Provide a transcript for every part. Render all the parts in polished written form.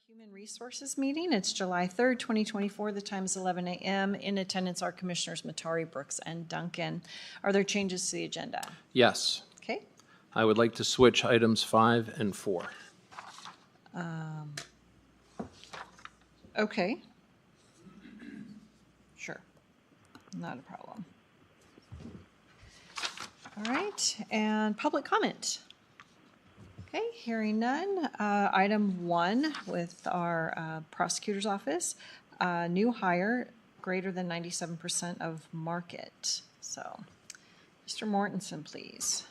Human Resources meeting. It's July 3rd, 2024. The time is 11 a.m. In attendance are Commissioners Matari, Brooks, and Duncan. Are there changes to the agenda? Yes. Okay. I would like to switch items 5 and 4. Okay. Sure. Not a problem. All right. And public comment. Okay, hearing none. Item 1 with our prosecutor's office, new hire greater than 97% of market. So, Mr. Mortensen, please.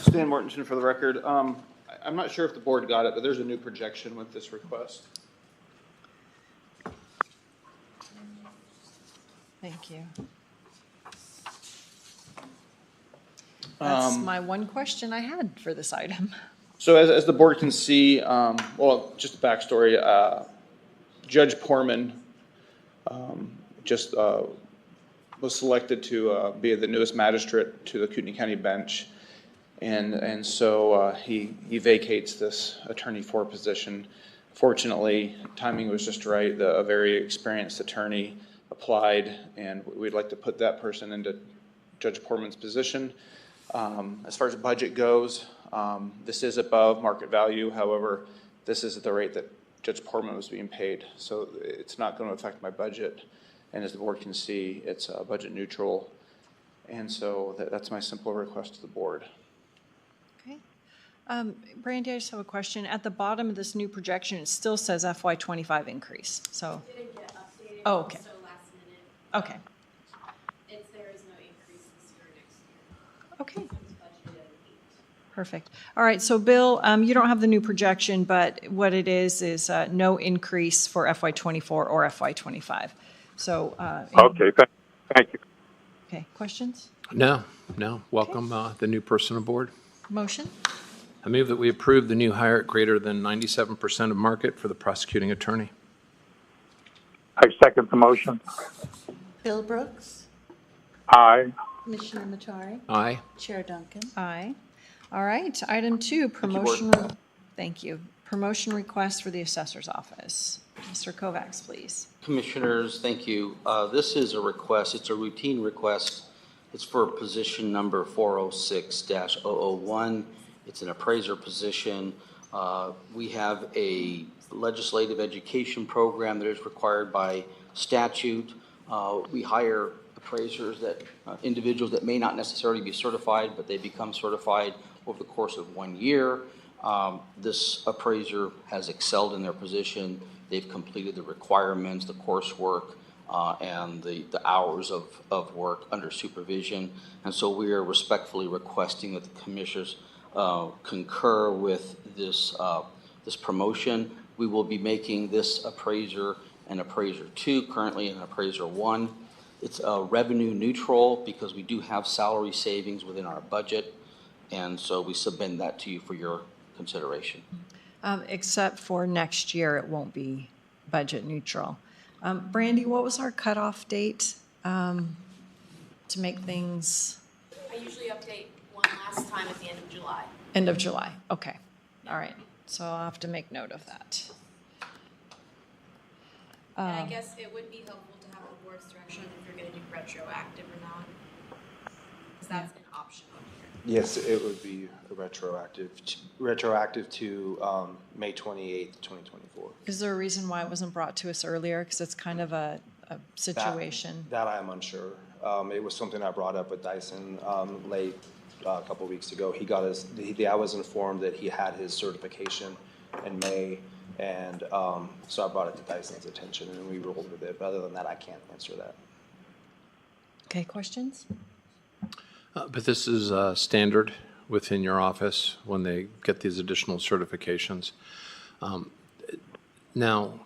Stan Mortensen for the record. I'm not sure if the board got it, but there's a new projection with this request. Thank you. That's Um, my one question I had for this item. So as the board can see, well, just a backstory, Judge Portman just was selected to be the newest magistrate to the Kootenai County bench. And so he vacates this Attorney 4 position. Fortunately, timing was just right. A very experienced attorney applied, and we'd like to put that person into Judge Portman's position. As far as the budget goes, this is above market value. However, this is at the rate that Judge Portman was being paid. So it's not going to affect my budget. And as the board can see, it's budget neutral. And so that's my simple request to the board. Okay. Brandy, I just have a question. At the bottom of this new projection, it still says FY25 increase. So. It didn't get updated. Oh, okay. So last minute. Okay. There is no increase this year or next year. Okay. So it's budgeted at 8. Perfect. All right. So, Bill, you don't have the new projection, but what it is no increase for FY24 or FY25. So. Okay. Thank you. Okay. Questions? No. Welcome the new person aboard. Motion? I move that we approve the new hire at greater than 97% of market for the prosecuting attorney. I second the motion. Bill Brooks, Aye. Commissioner Matari, Aye. Chair Duncan. Aye. All right. Item 2, promotion. Thank you. Promotion request for the assessor's office. Mr. Kovacs, please. Commissioners, thank you. This is a request. It's a routine request. It's for position number 406-001. It's an appraiser position. We have a legislative education program that is required by statute. We hire appraisers individuals that may not necessarily be certified, but they become certified over the course of 1 year. This appraiser has excelled in their position. They've completed the requirements, the coursework, and the hours of work under supervision. And so we are respectfully requesting that the commissioners concur with this promotion. We will be making this appraiser an appraiser 2, currently an appraiser 1. It's revenue neutral because we do have salary savings within our budget, and so we submit that to you for your consideration. Except for next year, it won't be budget neutral. Brandy, what was our cutoff date to make things? I usually update one last time at the end of July. End of July. Okay. All right. So I'll have to make note of that. And I guess it would be helpful to have the board's direction if you're going to do retroactive or not, because that's an option on here. Yes, it would be retroactive to May 28th, 2024. Is there a reason why it wasn't brought to us earlier? Because it's kind of a situation. That I am unsure. It was something I brought up with Dyson late a couple of weeks ago. I was informed that he had his certification in May, and so I brought it to Dyson's attention, and we rolled with it. But other than that, I can't answer that. Okay, questions? But this is standard within your office when they get these additional certifications. Now,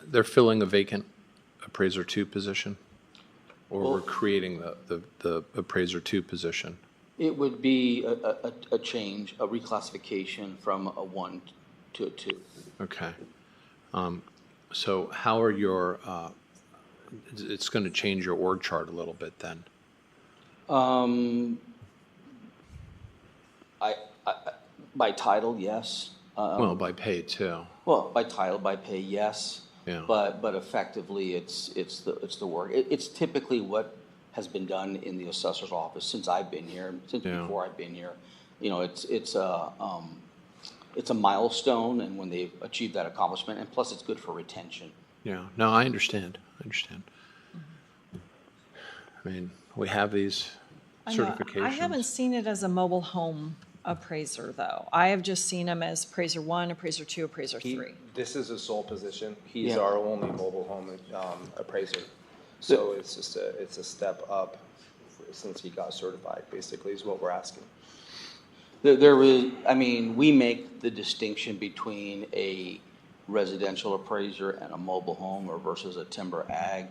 they're filling a vacant appraiser 2 position, or we're creating the appraiser 2 position? It would be a change, a reclassification from a 1 to a 2. Okay. So how are your, it's going to change your org chart a little bit then? By title, yes. Well, by pay too. Well, by title, by pay, yes. Yeah. But effectively, it's the work. It's typically what has been done in the assessor's office since I've been here, since Yeah. before I've been here. You know, it's a milestone, and when they achieve that accomplishment, and plus it's good for retention. Yeah, no, I understand. I mean, we have these I know. certifications. I haven't seen it as a mobile home appraiser, though. I have just seen them as appraiser 1, appraiser 2, appraiser 3. This is his sole position. He's Yeah. our only mobile home appraiser. So it's just it's a step up since he got certified, basically, is what we're asking. There is, I mean, we make the distinction between a residential appraiser and a mobile home or versus a timber ag.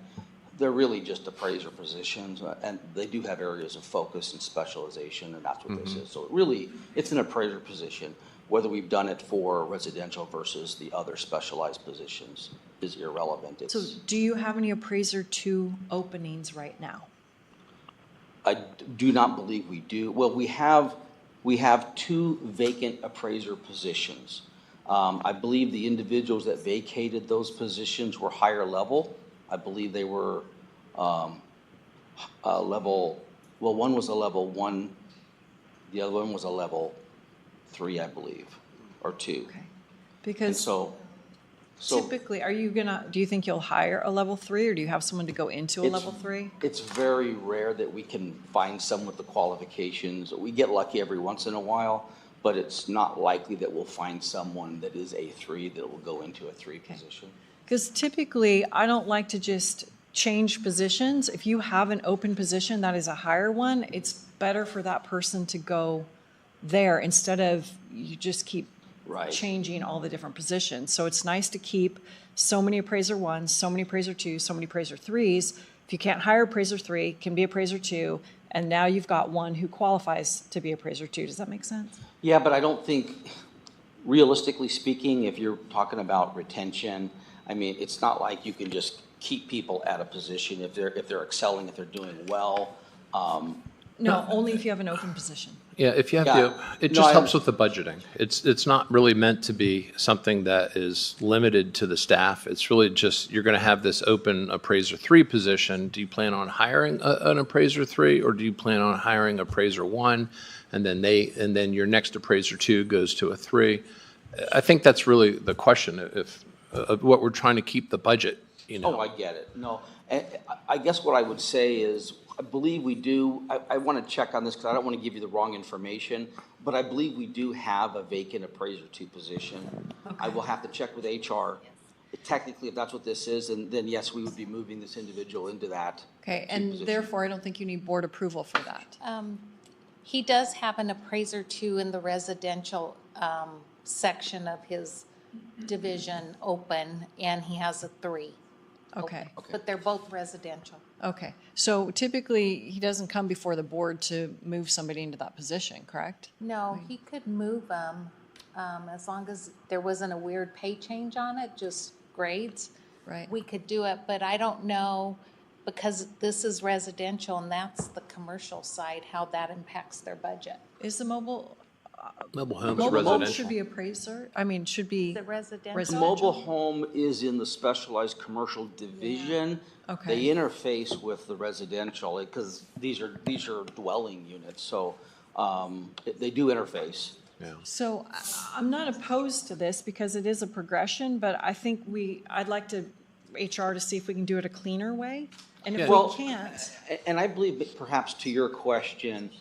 They're really just appraiser positions, and they do have areas of focus and specialization, and that's what this is. So really, it's an appraiser position. Whether we've done it for residential versus the other specialized positions is irrelevant. So do you have any appraiser 2 openings right now? I do not believe we do. Well, we have 2 vacant appraiser positions. I believe the individuals that vacated those positions were higher level. I believe they were level, well, one was a level 1, the other one was a level 3, I believe, or 2. Okay. And Because so typically, do you think you'll hire a level 3, or do you have someone to go into a It's- level 3? it's very rare that we can find someone with the qualifications. We get lucky every once in a while, but it's not likely that we'll find someone that is a 3 that will go into a 3 position. Because typically, I don't like to just change positions. If you have an open position that is a higher one, it's better for that person to go there instead of you just keep Right. changing all the different positions. So it's nice to keep so many appraiser 1s, so many appraiser 2s, so many appraiser 3s. If you can't hire appraiser 3, can be appraiser 2, and now you've got one who qualifies to be appraiser 2. Does that make sense? Yeah, but I don't think, realistically speaking, if you're talking about retention, I mean, it's not like you can just keep people at a position if they're excelling, if they're doing well. No, only if you have an open position. Yeah, if you have Yeah. it No, just I helps with the budgeting. It's not really meant to be something that is limited to the staff. It's really just, you're going to have this open appraiser 3 position. Do you plan on hiring an appraiser 3, or do you plan on hiring appraiser 1, and then your next appraiser 2 goes to a 3? I think that's really the question, if what we're trying to keep the budget, you know. Oh, I get it. No, I guess what I would say is, I believe we do, I want to check on this because I don't want to give you the wrong information, but I believe we do have a vacant appraiser 2 position. I will have to check with HR. Technically, if that's what this is, and then yes, we would be moving this individual into that. Okay, and position. therefore, I don't think you need board approval for that. He does have an appraiser 2 in the residential section of his division open, and he has a 3. Okay. But they're both residential. Okay, so typically, he doesn't come before the board to move somebody into that position, correct? No, he could move them, as long as there wasn't a weird pay change on it, just grades. Right. We could do it, but I don't know, because this is residential and that's the commercial side, how that impacts their budget. Is the mobile Mobile homes Mobile home residential. should be appraiser, I mean, should be, The residential. Residential. Mobile home is in the specialized commercial division. Okay. They interface with the residential, because these are dwelling units, so they do interface. Yeah. so I'm not opposed to this because it is a progression, but I think I'd like to, HR to see if we can do it a cleaner way. And if Well- we can't, And I believe that perhaps to your question,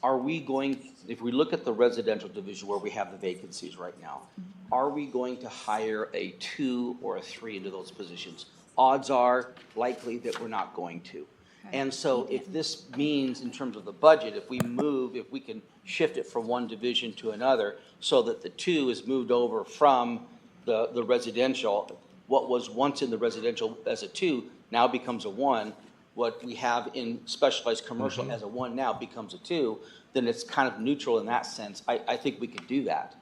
are we going, if we look at the residential division where we have the vacancies right now, are we going to hire a 2 or a 3 into those positions? Odds are likely that we're not going to. And so if this means in terms of the budget, if we can shift it from one division to another so that the 2 is moved over from the residential, what was once in the residential as a 2 now becomes a 1, what we have in specialized commercial as a 1 now becomes a 2, then it's kind of neutral in that sense. I think we could do that.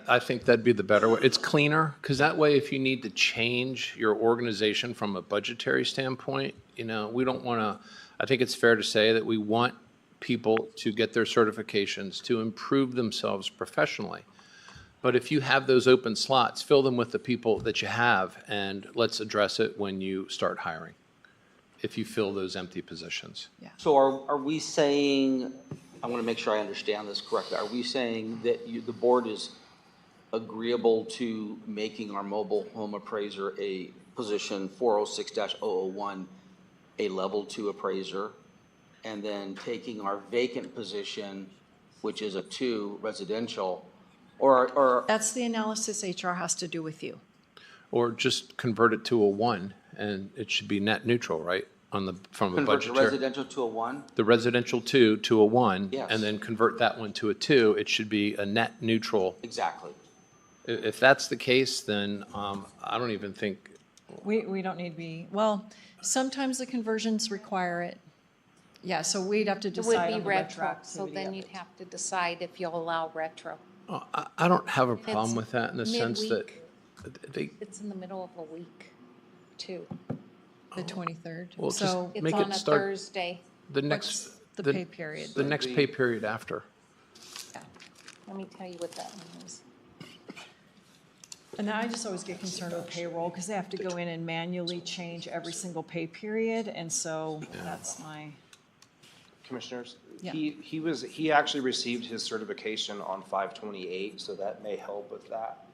I think that'd be the better way. It's cleaner, because that way, if you need to change your organization from a budgetary standpoint, you know, we don't want to, I think it's fair to say that we want people to get their certifications, to improve themselves professionally. But if you have those open slots, fill them with the people that you have, and let's address it when you start hiring, if you fill those empty positions. So are we saying, I want to make sure I understand this correctly, are we saying that the board is agreeable to making our mobile home appraiser a position 406-001, a level 2 appraiser, and then taking our vacant position, which is a 2 residential, or That's the analysis HR has to do with you. Or just convert it to a 1, and it should be net neutral, right? From a convert the budgetary. residential to a 1? The residential 2 to a 1. Yes. And then convert that one to a 2, it should be a net neutral. Exactly. If that's the case, then I don't even think, We don't need to be, well, sometimes the conversions require it. Yeah, so we'd have to It would decide be on the retro, retroactivity so then of you'd it. have to decide if you'll allow retro. I don't have a problem It's with that in the sense that they, It's in the middle of a week, too. The 23rd. well, just So It's make on it a start Thursday. the next. the pay period? The next pay period after. Let me tell you what that one is. And I just always get concerned with payroll because they have to go in and manually change every single pay period. And so that's my, Commissioners, Yeah. he actually received his certification on 5/28, so that may help with that.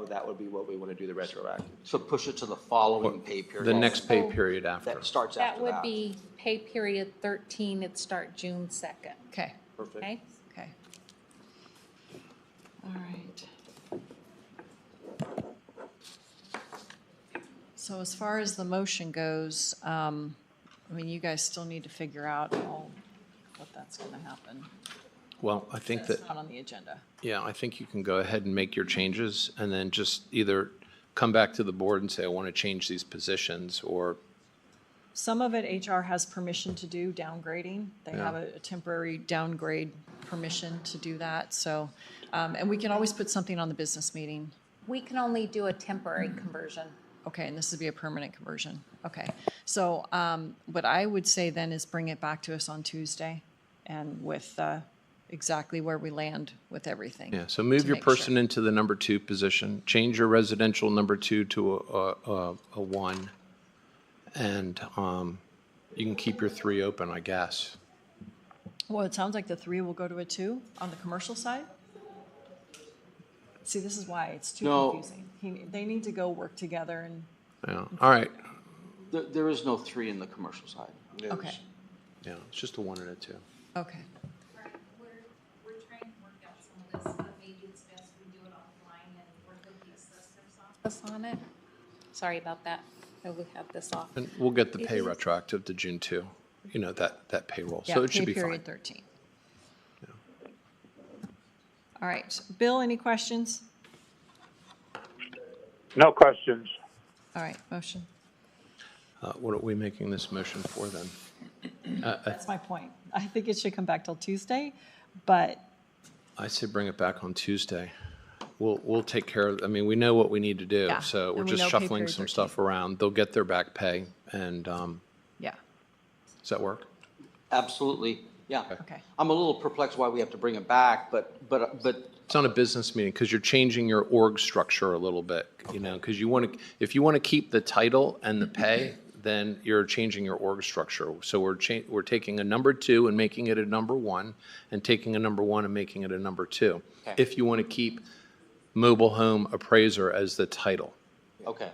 That would be what we want to do, the retroactive. So push it to the following pay period. The next pay Oh. period after. That starts That after would that. be pay period 13, it'd start June 2nd, okay, Perfect. okay? okay. All right. So as far as the motion goes, I mean, you guys still need to figure out what that's going to happen. Well, I think that, It's not on the agenda. yeah, I think you can go ahead and make your changes and then just either come back to the board and say, I want to change these positions, or, Some of it HR has permission to do downgrading. They have a temporary downgrade permission to do that, so, and we can always put something on the business meeting. We can only do a temporary conversion. Okay, and this would be a permanent conversion. Okay, so what I would say then is bring it back to us on Tuesday and with exactly where we land with everything. yeah, so move to your make sure. person into the number 2 position, change your residential number 2 to a 1, and you can keep your 3 open, I guess. Well, it sounds like the 3 will go to a 2 on the commercial side. See, this is why it's too No. confusing. They need to go work together and, Yeah, all right, There is no 3 in the commercial side. okay, yeah, it's just a 1 and a 2. okay. Right, we're trying to work out some of this, but maybe it's best we do it offline and work with the assessor's office. This on it? Sorry about that. I will have this off. And we'll get the It pay is- retroactive to June 2, you know, that payroll, Yeah, so it should pay be fine. period 13. All right, Bill, any questions? No questions. All right, motion. What are we making this motion for then? That's my point. I think it should come back till Tuesday, but I say bring it back on Tuesday. We'll take care of, I mean, we know what we need to do, Yeah, so we're and we just know pay shuffling period some 13. stuff around. They'll get their back pay, and, yeah, does that work? Absolutely, yeah. okay. I'm a little perplexed why we have to bring it back, but It's on a business meeting, because you're changing your org structure a little bit, you know, because if you want to keep the title and the pay, then you're changing your org structure. So we're taking a number 2 and making it a number 1, and taking a number 1 and making it a number 2. Okay. If you want to keep mobile home appraiser as the title. okay.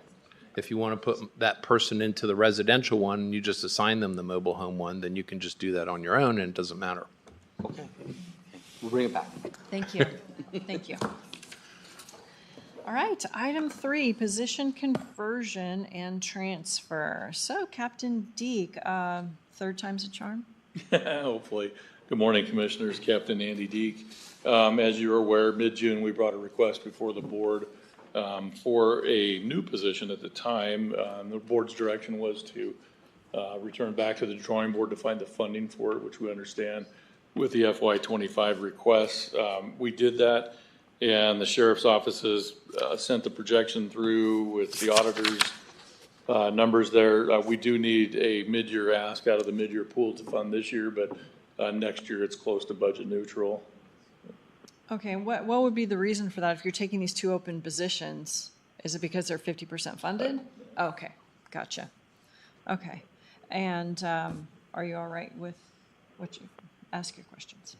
If you want to put that person into the residential one, and you just assign them the mobile home one, then you can just do that on your own, and it doesn't matter. Okay. We'll bring it back. Thank you, thank you. All right, item 3, position conversion and transfer. So Captain Deke, 3rd time's a charm? Hopefully. Good morning, Commissioners. Captain Andy Deek. As you're aware, mid-June, we brought a request before the board for a new position at the time. The board's direction was to return back to the drawing board to find the funding for it, which we understand with the FY25 requests. We did that, and the sheriff's offices sent the projection through with the auditor's numbers there. We do need a mid-year ask out of the mid-year pool to fund this year, but next year it's close to budget neutral. Okay, what would be the reason for that if you're taking these two open positions? Is it because they're 50% funded? Okay, gotcha. Okay, and are you all right with what you, ask your questions?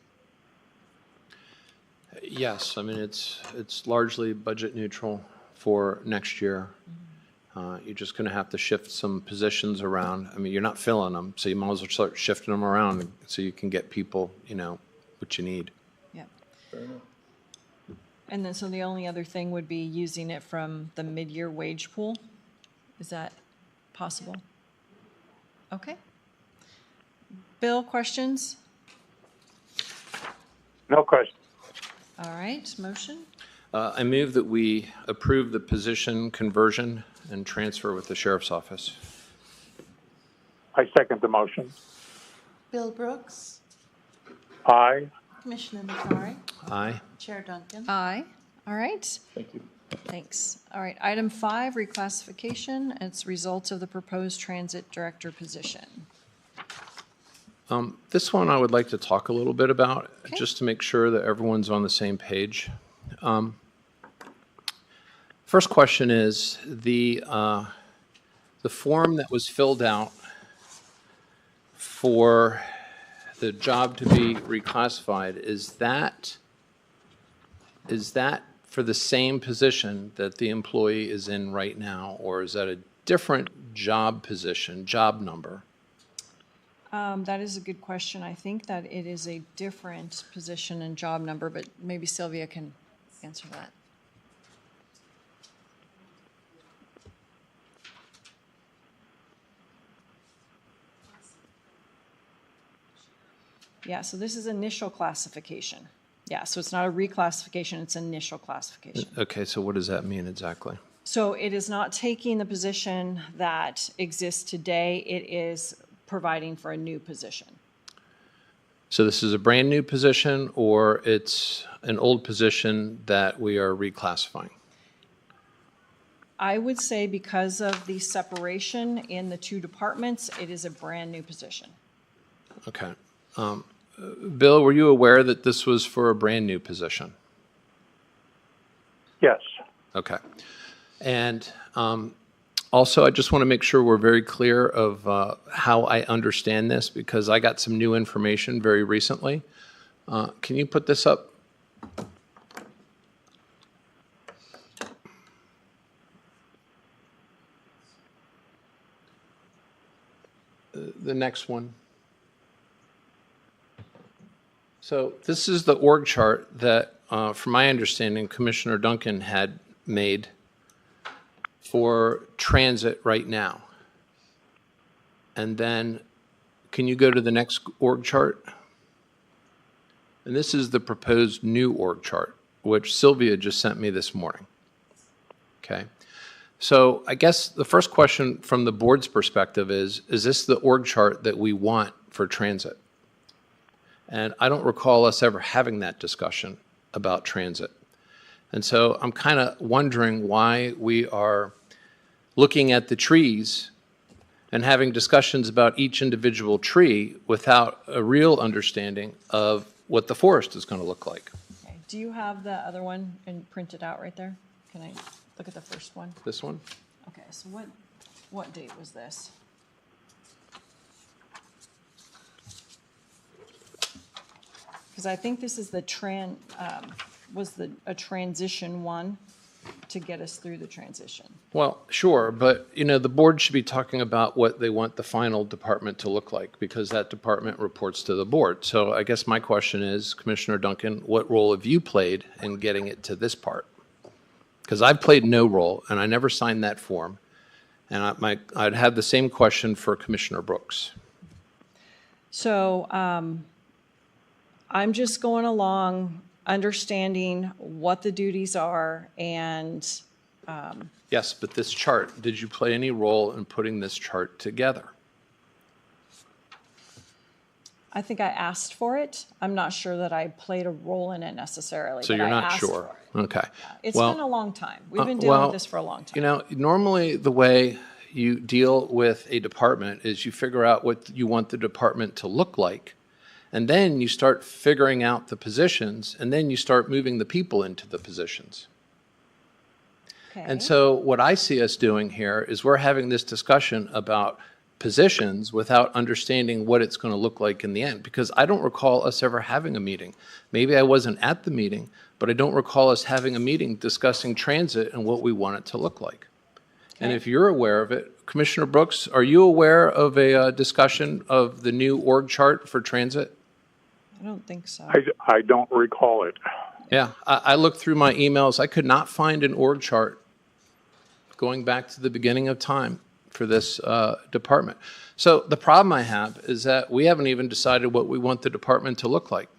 Yes, I mean, it's largely budget neutral for next year. You're just going to have to shift some positions around. I mean, you're not filling them, so you might as well start shifting them around so you can get people, what you need. Yep. And then, so the only other thing would be using it from the mid-year wage pool? Is that possible? Okay. Bill, questions? No question. All right, motion? I move that we approve the position conversion and transfer with the sheriff's office. I second the motion. Bill Brooks, Aye. Commissioner Matari, Aye. Chair Duncan. Aye. All right. Thank you. Thanks. All right, item 5, reclassification. It's results of the proposed transit director position. This one I would like to talk a little bit about, Okay. just to make sure that everyone's on the same page. First question is, the form that was filled out for the job to be reclassified, is that for the same position that the employee is in right now, or is that a different job position, job number? That is a good question. I think that it is a different position and job number, but maybe Sylvia can answer that. Yeah, so this is initial classification. Yeah, so it's not a reclassification, it's initial classification. Okay, so what does that mean exactly? So it is not taking the position that exists today, it is providing for a new position. So this is a brand-new position, or it's an old position that we are reclassifying? I would say because of the separation in the two departments, it is a brand-new position. Okay. Bill, were you aware that this was for a brand-new position? Yes. Okay. And also, I just want to make sure we're very clear of how I understand this, because I got some new information very recently. Can you put this up? The next one. So this is the org chart that, from my understanding, Commissioner Duncan had made for transit right now. And then, can you go to the next org chart? And this is the proposed new org chart, which Sylvia just sent me this morning. Okay. So I guess the first question from the board's perspective is this the org chart that we want for transit? And I don't recall us ever having that discussion about transit. And so I'm kind of wondering why we are looking at the trees and having discussions about each individual tree without a real understanding of what the forest is going to look like. Okay. Do you have the other one and print it out right there? Can I look at the first one? This one? Okay, so what date was this? Because I think this is the a transition one to get us through the transition. Well, sure, but the board should be talking about what they want the final department to look like, because that department reports to the board. So I guess my question is, Commissioner Duncan, what role have you played in getting it to this part? Because I've played no role, and I never signed that form. And I'd have the same question for Commissioner Brooks. So I'm just going along, understanding what the duties are, and Yes, but this chart, did you play any role in putting this chart together? I think I asked for it. I'm not sure that I played a role in it necessarily. So but you're I not asked sure? for it. Okay. It's Well, been a long time. We've been dealing with this for a long time. Normally the way you deal with a department is you figure out what you want the department to look like, And then you start figuring out the positions, and then you start moving the people into the positions. And so what I see us doing here is we're having this discussion about positions without understanding what it's going to look like in the end, because I don't recall us ever having a meeting. Maybe I wasn't at the meeting, but I don't recall us having a meeting discussing transit and what we want it to look like. And if you're aware of it, Commissioner Brooks, are you aware of a discussion of the new org chart for transit? I don't think so. I don't recall it. Yeah, I looked through my emails. I could not find an org chart going back to the beginning of time for this department. So the problem I have is that we haven't even decided what we want the department to look like.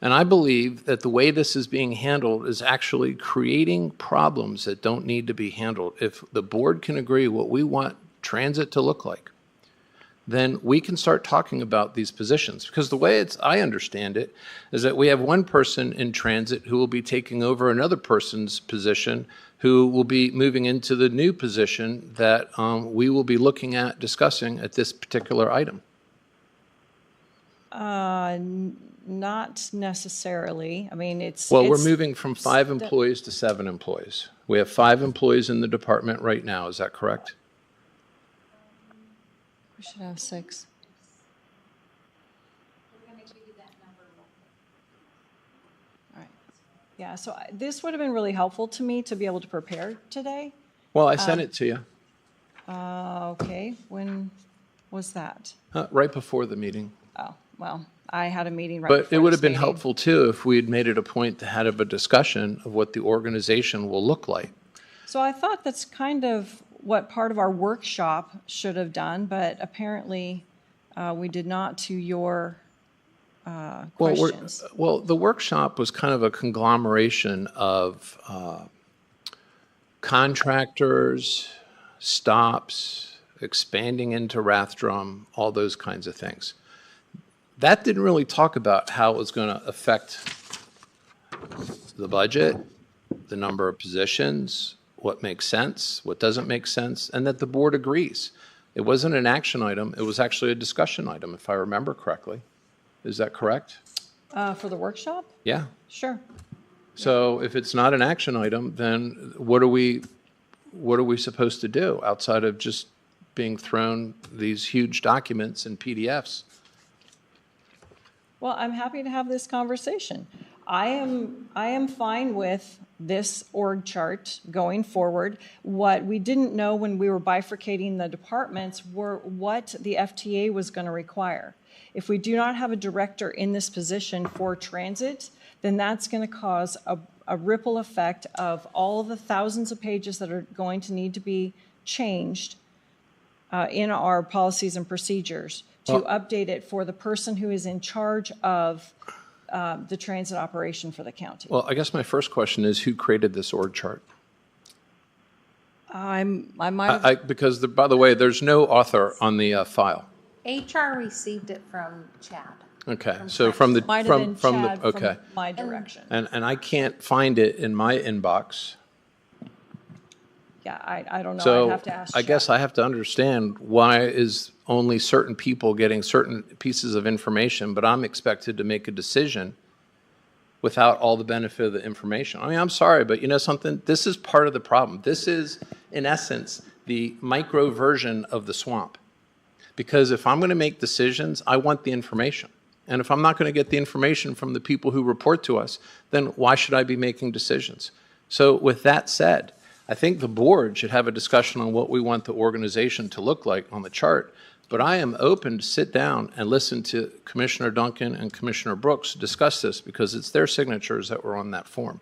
And I believe that the way this is being handled is actually creating problems that don't need to be handled. If the board can agree what we want transit to look like, then we can start talking about these positions. Because the way I understand it is that we have one person in transit who will be taking over another person's position, who will be moving into the new position that we will be looking at discussing at this particular item. Not necessarily. I mean, Well, we're it's- moving from 5 employees to 7 employees. We have 5 employees in the department right now. Is that correct? We should have 6. All right. Yeah, so this would have been really helpful to me to be able to prepare today. Well, I sent it to you Okay, when was that? right before the meeting. Oh, well, I had a meeting right But before it would this have been meeting. helpful too if we had made it a point to have a discussion of what the organization will look like. So I thought that's kind of what part of our workshop should have done, but apparently we did not to your questions. Well, the workshop was kind of a conglomeration of contractors, stops, expanding into Rathdrum, all those kinds of things. That didn't really talk about how it was going to affect the budget, the number of positions, what makes sense, what doesn't make sense, and that the board agrees. It wasn't an action item. It was actually a discussion item, if I remember correctly. Is that correct? For the workshop? Yeah. Sure. So if it's not an action item, then what are we supposed to do outside of just being thrown these huge documents and PDFs? Well, I'm happy to have this conversation. I am fine with this org chart going forward. What we didn't know when we were bifurcating the departments were what the FTA was going to require. If we do not have a director in this position for transit, then that's going to cause a ripple effect of all of the thousands of pages that are going to need to be changed in our policies and procedures to update it for the person who is in charge of the transit operation for the county. Well, I guess my first question is, who created this org chart? I might have, Because, by the way, there's no author on the file. HR received it from Chad. Okay, so from the, might have been from Chad the, okay. from my direction. And I can't find it in my inbox. Yeah, I don't know. I'd So have to ask I Chad. guess I have to understand, why is only certain people getting certain pieces of information, but I'm expected to make a decision without all the benefit of the information? I mean, I'm sorry, but you know something? This is part of the problem. This is, in essence, the micro version of the swamp. Because if I'm going to make decisions, I want the information. And if I'm not going to get the information from the people who report to us, then why should I be making decisions? So with that said, I think the board should have a discussion on what we want the organization to look like on the chart. But I am open to sit down and listen to Commissioner Duncan and Commissioner Brooks discuss this, because it's their signatures that were on that form.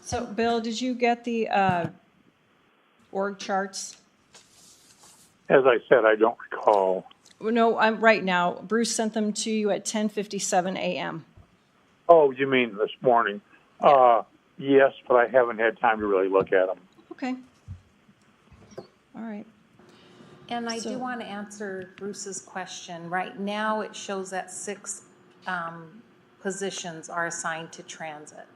So, Bill, did you get the org charts? As I said, I don't recall. Well, no, I'm right now. Bruce sent them to you at 10:57 a.m. Oh, you mean this morning? Yes, but I haven't had time to really look at them. Okay. All right. And I do So- want to answer Bruce's question. Right now, it shows that 6 positions are assigned to transit.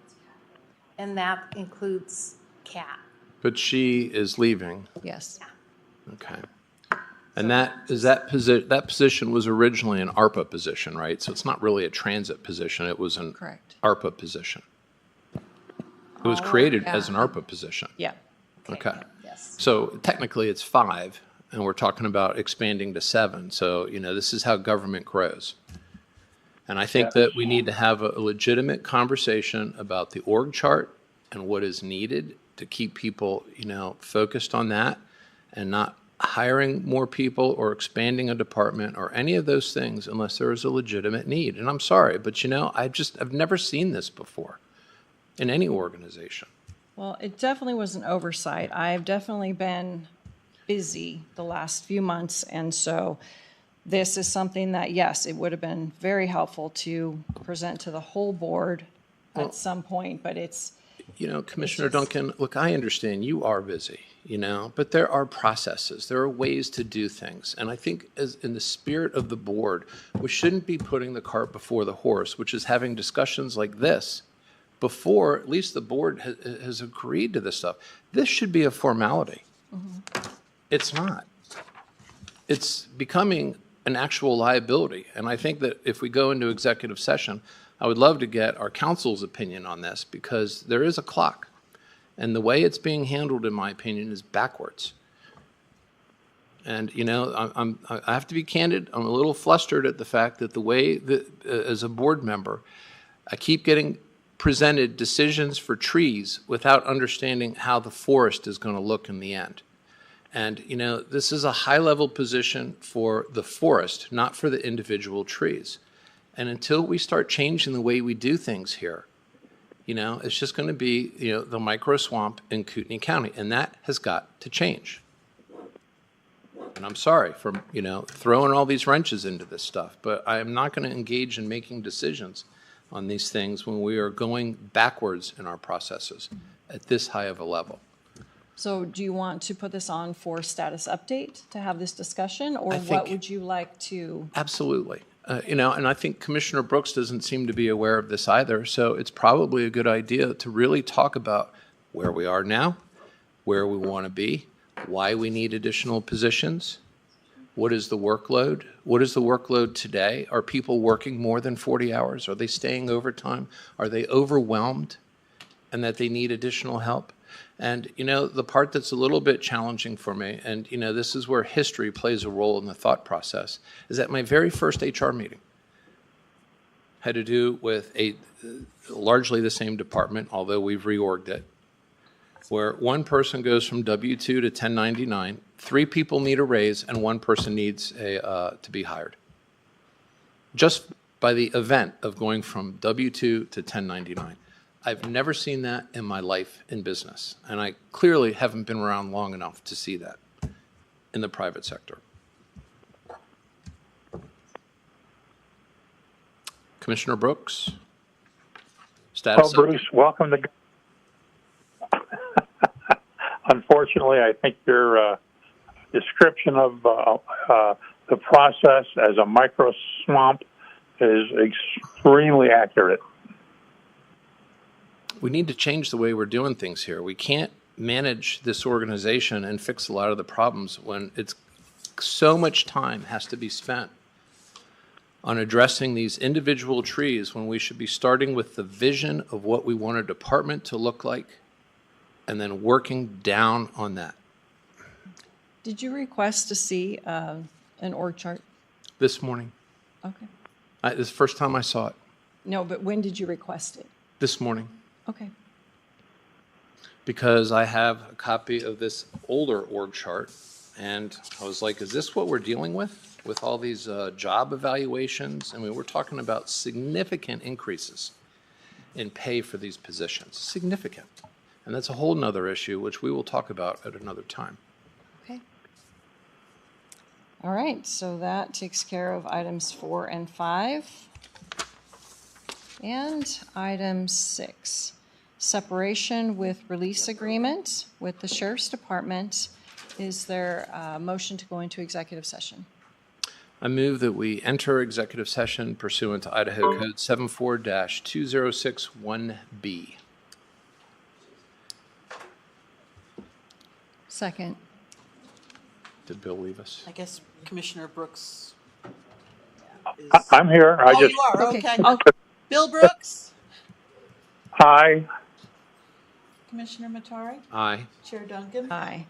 And that includes Kat. But she is leaving. Yes. Okay. And that position was originally an ARPA position, right? So it's not really a transit position. It was an Correct. ARPA position. It was created as an ARPA position. Yeah. Okay. Yes. So technically it's 5, and we're talking about expanding to 7. So, this is how government grows. And I think that we need to have a legitimate conversation about the org chart and what is needed to keep people, focused on that and not hiring more people or expanding a department or any of those things unless there is a legitimate need. And I'm sorry, but I've never seen this before in any organization. Well, it definitely was an oversight. I've definitely been busy the last few months, and so this is something that, yes, it would have been very helpful to present to the whole board at some point, but it's... Commissioner Duncan, look, I understand you are busy, but there are processes. There are ways to do things. And I think as in the spirit of the board, we shouldn't be putting the cart before the horse, which is having discussions like this before at least the board has agreed to this stuff. This should be a formality. It's not. It's becoming an actual liability. And I think that if we go into executive session, I would love to get our counsel's opinion on this because there is a clock. And the way it's being handled, in my opinion, is backwards. And, I have to be candid. I'm a little flustered at the fact that the way that, as a board member, I keep getting presented decisions for trees without understanding how the forest is going to look in the end. And, this is a high-level position for the forest, not for the individual trees. And until we start changing the way we do things here, it's just going to be, the micro swamp in Kootenai County. And that has got to change. And I'm sorry for, throwing all these wrenches into this stuff, but I am not going to engage in making decisions on these things when we are going backwards in our processes at this high of a level. So do you want to put this on for status update to have this discussion, or what would you like to? Absolutely. And I think Commissioner Brooks doesn't seem to be aware of this either, so it's probably a good idea to really talk about where we are now, where we want to be, why we need additional positions, what is the workload, what is the workload today? Are people working more than 40 hours? Are they staying overtime? Are they overwhelmed and that they need additional help? And, the part that's a little bit challenging for me, and, this is where history plays a role in the thought process, is that my very first HR meeting had to do with largely the same department, although we've reorged it, where one person goes from W-2 to 1099, 3 people need a raise, and 1 person needs to be hired. Just by the event of going from W-2 to 1099. I've never seen that in my life in business, and I clearly haven't been around long enough to see that in the private sector. Commissioner Brooks? Status Well, Bruce, welcome to... Unfortunately, I think your description of the process as a micro swamp is extremely accurate. We need to change the way we're doing things here. We can't manage this organization and fix a lot of the problems when it's so much time has to be spent on addressing these individual trees when we should be starting with the vision of what we want a department to look like and then working down on that. Did you request to see an org chart? This morning. Okay. This is the first time I saw it. No, but when did you request it? This morning. Okay. Because I have a copy of this older org chart, and I was like, is this what we're dealing with all these job evaluations? I mean, we're talking about significant increases in pay for these positions, significant. And that's a whole nother issue, which we will talk about at another time. Okay. All right, so that takes care of items 4 and 5. And item 6, separation with release agreement with the Sheriff's Department. Is there a motion to go into executive session? I move that we enter executive session pursuant to Idaho Code 74-2061B. Second. Did Bill leave us? I guess Commissioner Brooks is. I'm here. I Oh, just, you are, okay. I'll- Bill Brooks, hi. Commissioner Matari, Aye. Chair Duncan. Aye.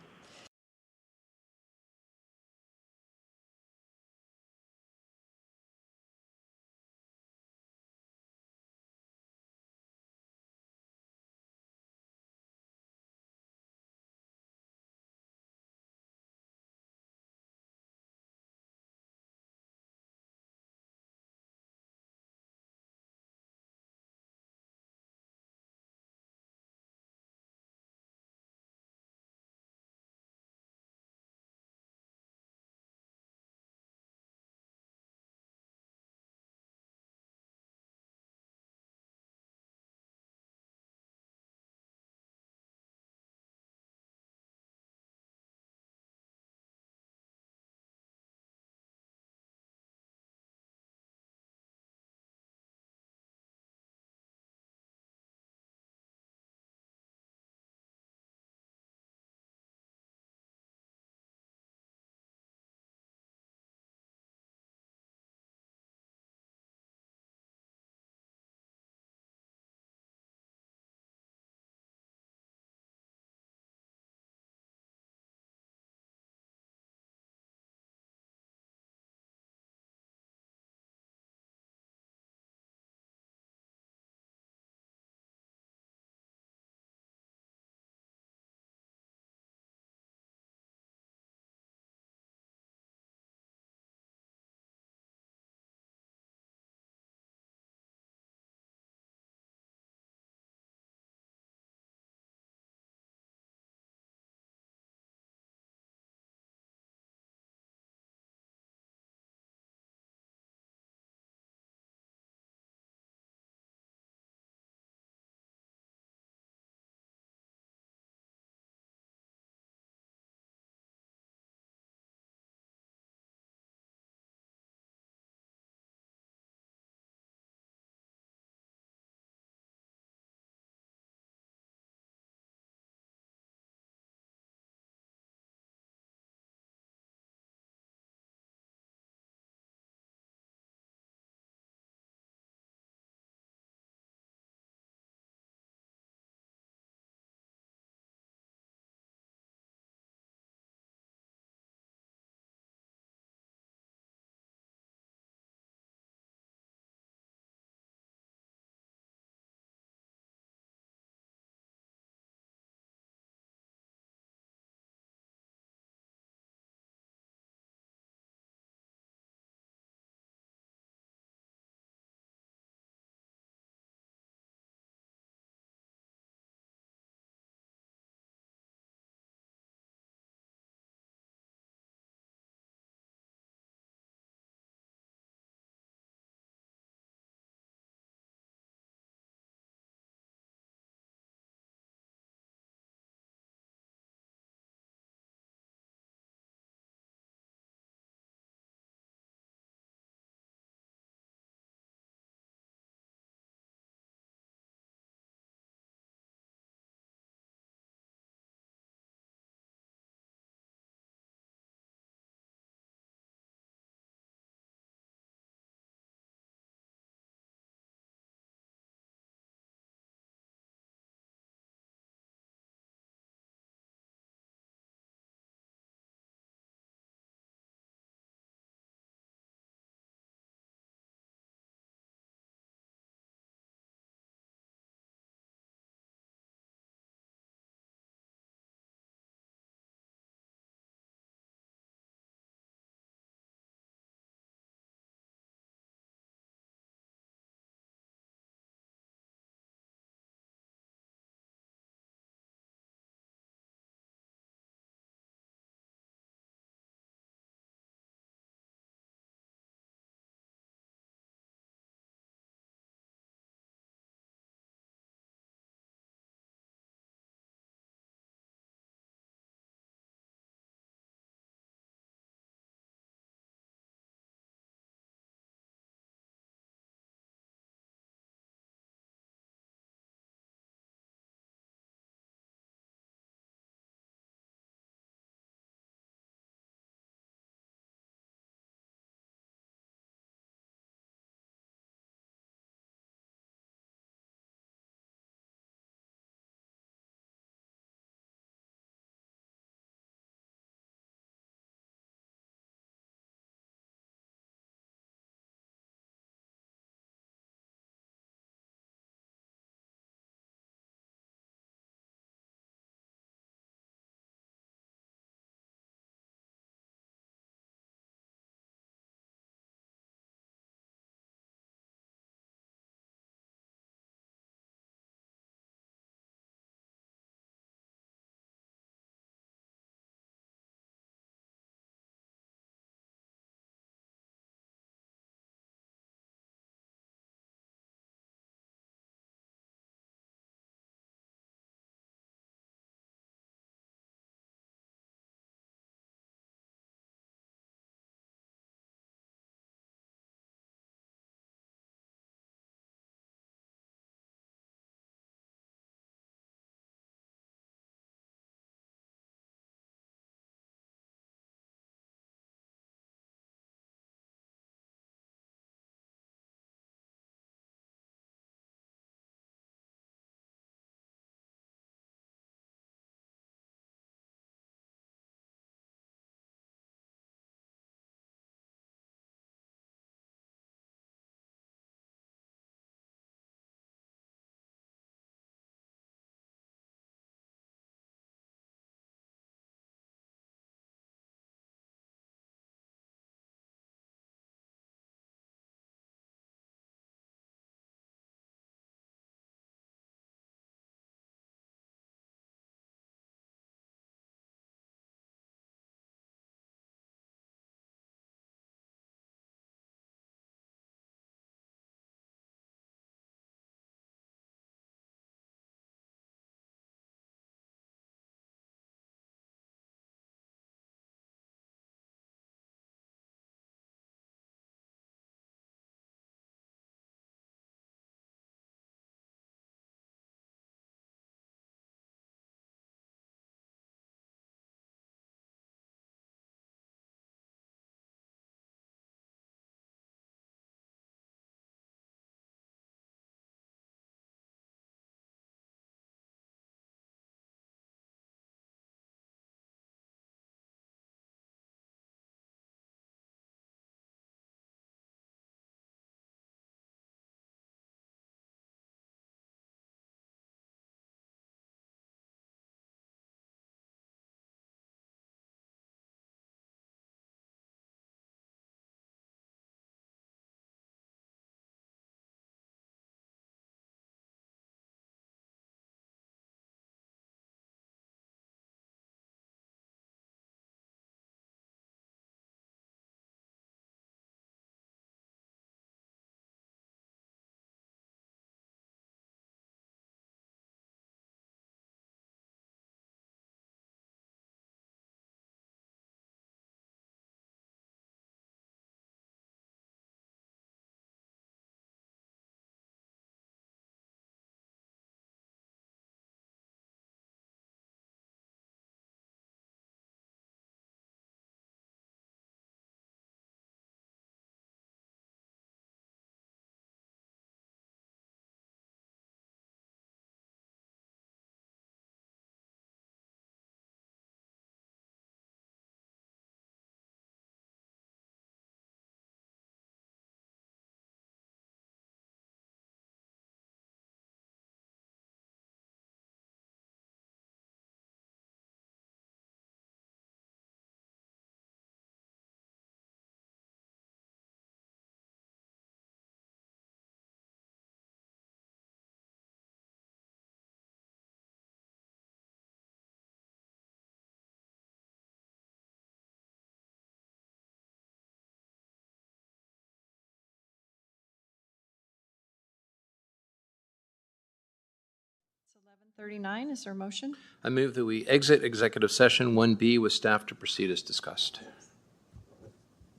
39, is there a motion? I move that we exit executive session 1B with staff to proceed as discussed.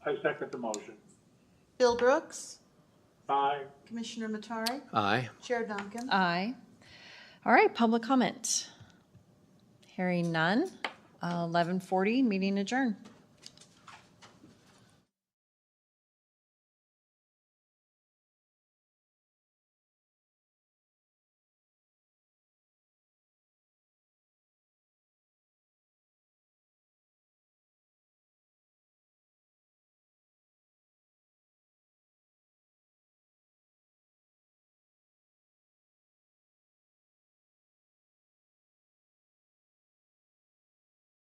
I second the motion. Bill Brooks, Aye. Commissioner Matari, Aye. Chair Duncan. Aye. All right, public comment. Hearing none. 11:40, meeting adjourned.